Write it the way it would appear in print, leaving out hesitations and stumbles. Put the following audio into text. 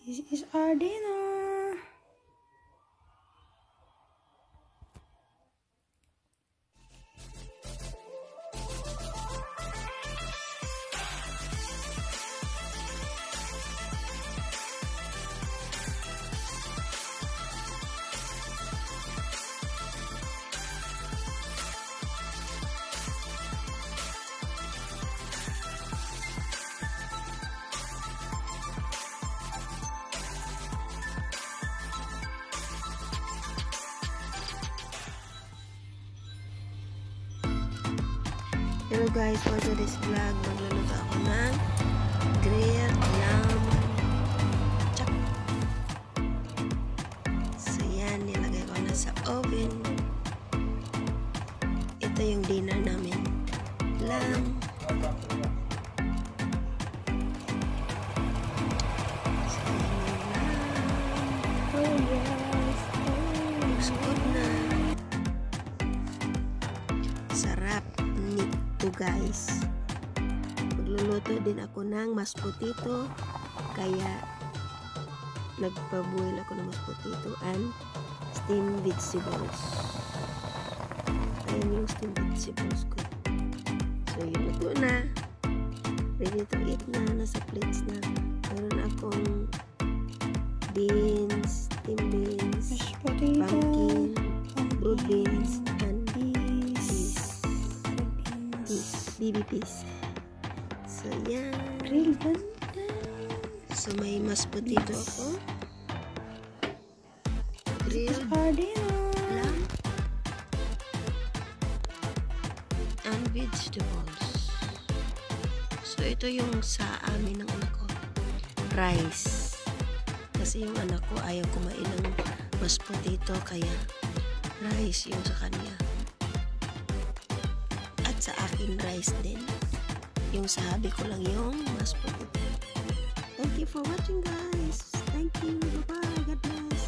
This is our dinner. Hello guys, for today's vlog, magluluto ako ng grilled lamb chop. So yan, nilagay ko na sa oven. Ito yung dinner namin. Lamb. So yan yung lamb. Oh yes. Looks good na. Sarap. Nito guys. Magluluto din ako ng mashed potato. Kaya nagpa-boil ako ng mashed potato and steamed vegetables. Ayan yung steamed vegetables ko. So yun, luto na. Ready to eat na. Nasa plates na. Meron akong beans, steamed beans, Mashed potato. pumpkin, broad beans, and baby peas. So yan. Grilled lamb. So may mashed potato ako. Grilled Our dinner. lamb and vegetables. So ito yung sa amin ng anak ko. Rice. Kasi yung anak ko ayaw kumain ng mashed potato kaya rice yung sa kanya. At sa akin rice din. Yung sa hubby ko lang yung mashed potato. Thank you for watching guys. Thank you. Bye-bye. God bless.